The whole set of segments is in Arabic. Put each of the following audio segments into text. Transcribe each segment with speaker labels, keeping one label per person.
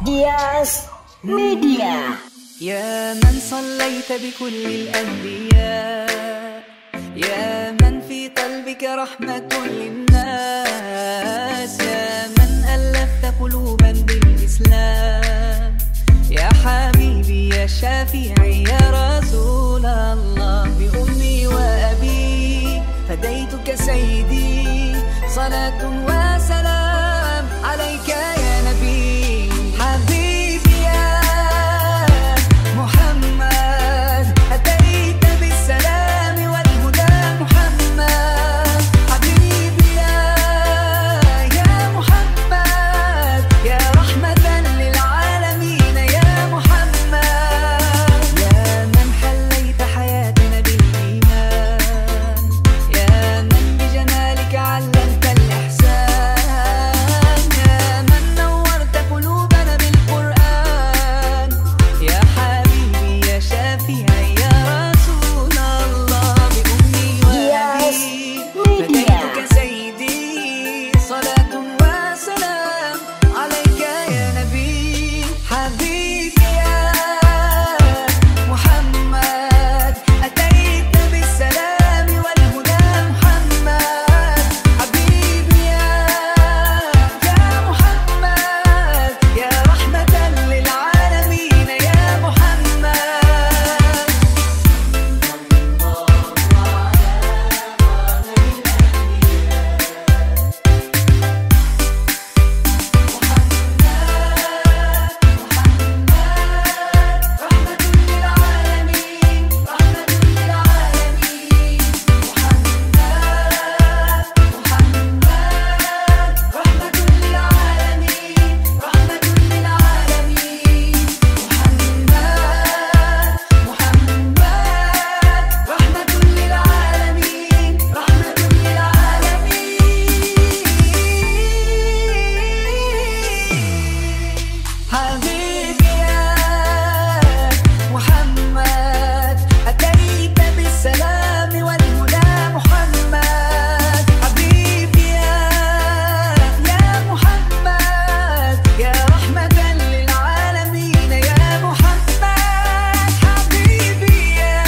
Speaker 1: Dias Media.
Speaker 2: يا من صليت بكل الأنبياء، يا من في قلبك رحمة للناس، يا من ألفت قلوبا بالإسلام، يا حبيبي يا شافعي يا رسول الله، بأمي وأبي فديتك سيدي، صلاة وسلام عليك يا نبي. حبيبي يا محمد أتيت بالسلام والهدى محمد، حبيبي يا محمد يا رحمة للعالمين يا محمد، يا من حليت حياتنا بالإيمان، يا من بجمالك علمت الإحسان، يا من نورت قلوبنا بالقرآن، يا حبيبي يا شافعي يا رسول الله، بأمي وأبي فديتك سيدي، صلاة وسلام عليك يا نبي. حبيبي يا محمد أتيت بالسلام والهدى محمد، حبيبي يا محمد يا رحمة للعالمين يا محمد. حبيبي يا محمد أتيت بالسلام والهدى محمد، حبيبي يا محمد يا رحمة للعالمين يا محمد، حبيبي يا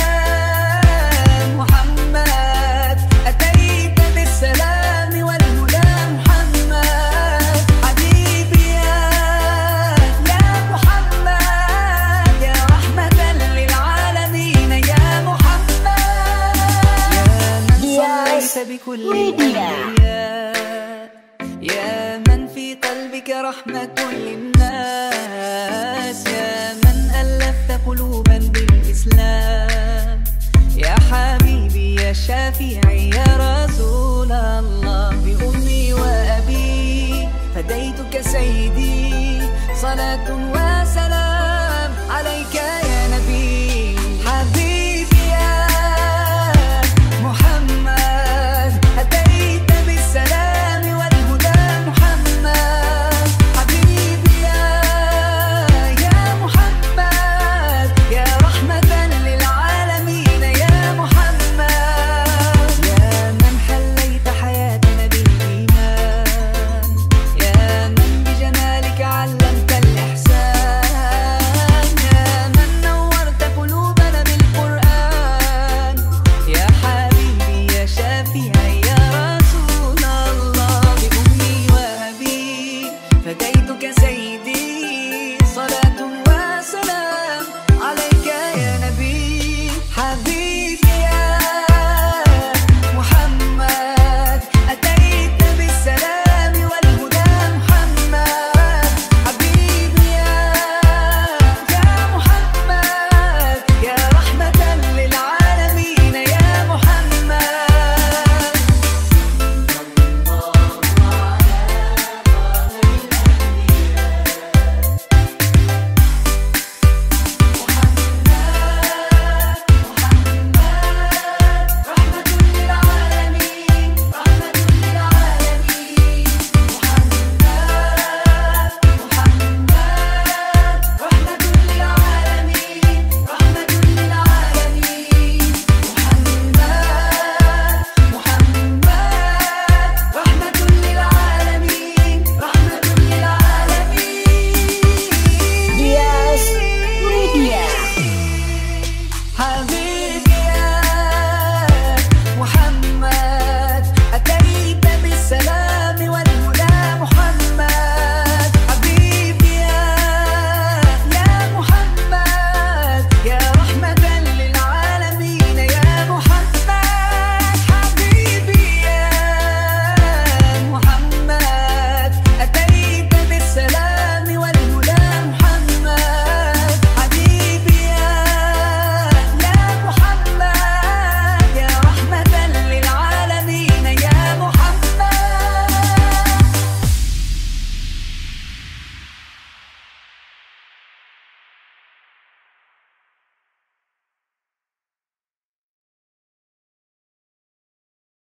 Speaker 2: محمد أتيت بالسلام والهدى محمد، حبيبي يا محمد يا رحمة للعالمين يا محمد، يا من صليت بكل الأنبياء، يا من في قلبك رحمة للناس، يا من ألفت قلوبا بالإسلام، يا حبيبي يا شافعي يا رسول الله، بأمي وأبي فديتك سيدي، صلاة وسلام عليك يا نبي. حبيبي يا محمد أتيت بالسلام والهدى محمد، حبيبي يا محمد يا رحمة للعالمين يا محمد، يا من حليت حياتنا بالإيمان، يا من بجمالك علمت الإحسان، يا من نورت قلوبنا بالقرآن، يا حبيبي يا شافعي يا رسول الله، بأمي وأبي فديتك سيدي،